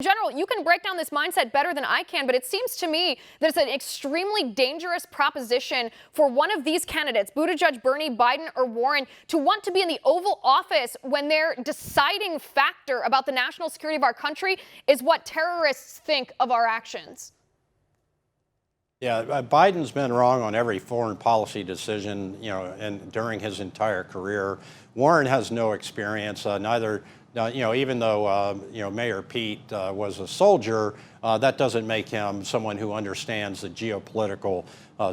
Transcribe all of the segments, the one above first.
General, you can break down this mindset better than I can, but it seems to me that it's an extremely dangerous proposition for one of these candidates, Buttigieg, Bernie, Biden, or Warren, to want to be in the Oval Office when their deciding factor about the national security of our country is what terrorists think of our actions. Yeah, Biden's been wrong on every foreign policy decision, and during his entire career. Warren has no experience, even though, Mayor Pete was a soldier, that doesn't make him someone who understands the geopolitical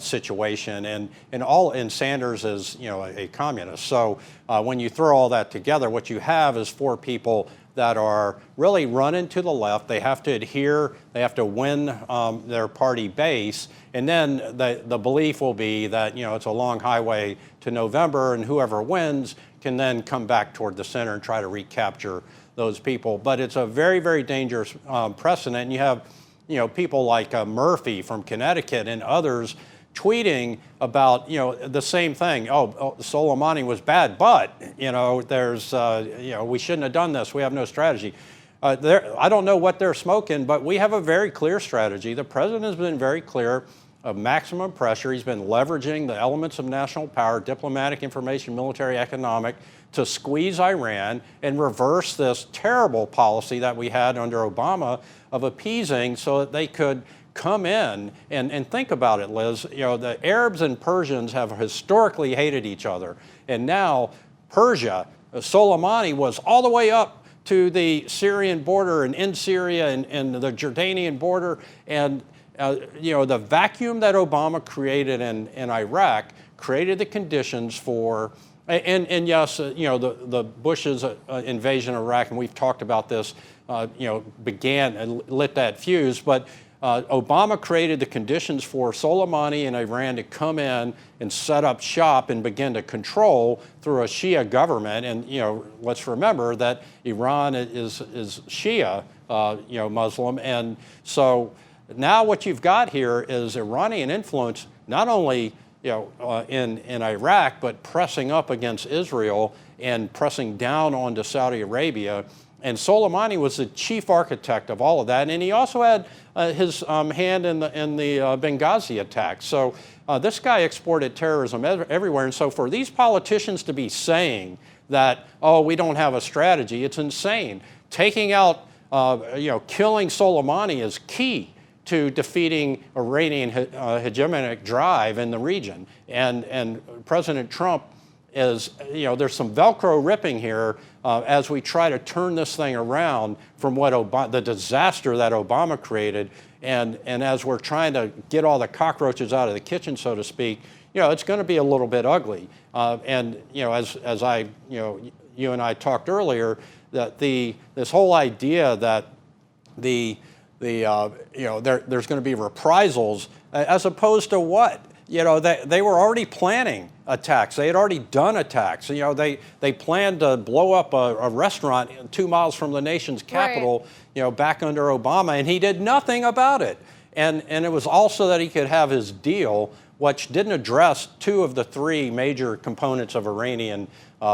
situation. And Sanders is, a communist. So when you throw all that together, what you have is four people that are really running to the left. They have to adhere, they have to win their party base, and then the belief will be that, it's a long highway to November, and whoever wins can then come back toward the center and try to recapture those people. But it's a very, very dangerous precedent. And you have, people like Murphy from Connecticut and others tweeting about, the same thing. Soleimani was bad, but, we shouldn't have done this. We have no strategy. I don't know what they're smoking, but we have a very clear strategy. The president has been very clear of maximum pressure. He's been leveraging the elements of national power, diplomatic, information, military, economic, to squeeze Iran and reverse this terrible policy that we had under Obama of appeasing so that they could come in and think about it, Liz. The Arabs and Persians have historically hated each other. And now Persia, Soleimani was all the way up to the Syrian border and in Syria and the Jordanian border. And, the vacuum that Obama created in Iraq created the conditions for, and yes, the Bush's invasion of Iraq, and we've talked about this, began and lit that fuse. But Obama created the conditions for Soleimani and Iran to come in and set up shop and begin to control through a Shia government. And, let's remember that Iran is Shia, Muslim. And so now what you've got here is Iranian influence, not only, in Iraq, but pressing up against Israel and pressing down onto Saudi Arabia. And Soleimani was the chief architect of all of that, and he also had his hand in the Benghazi attack. So this guy exported terrorism everywhere, and so for these politicians to be saying that, we don't have a strategy, it's insane. Taking out, killing Soleimani is key to defeating Iranian hegemonic drive in the region, and President Trump is, there's some Velcro ripping here as we try to turn this thing around from the disaster that Obama created. And as we're trying to get all the cockroaches out of the kitchen, so to speak, it's going to be a little bit ugly. As you and I talked earlier, that this whole idea that there's going to be reprisals, as opposed to what? They were already planning attacks. They had already done attacks. They planned to blow up a restaurant 2 miles from the nation's capital, right, back under Obama, and he did nothing about it. And it was also that he could have his deal, which didn't address two of the three major components of Iranian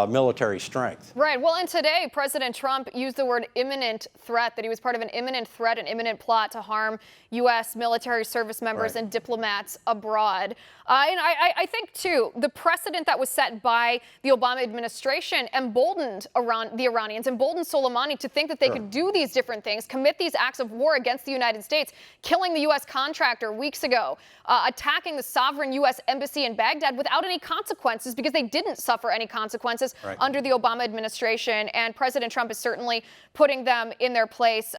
military strength. Right. Well, and today, President Trump used the word imminent threat, that he was part of an imminent threat, an imminent plot to harm U.S. military service members, right, and diplomats abroad. And I think, too, the precedent that was set by the Obama administration emboldened the Iranians, emboldened Soleimani to think that they, sure, could do these different things, commit these acts of war against the United States, killing the U.S. contractor weeks ago, attacking the sovereign U.S. embassy in Baghdad without any consequences, because they didn't suffer any consequences, right, under the Obama administration. And President Trump is certainly putting them in their place.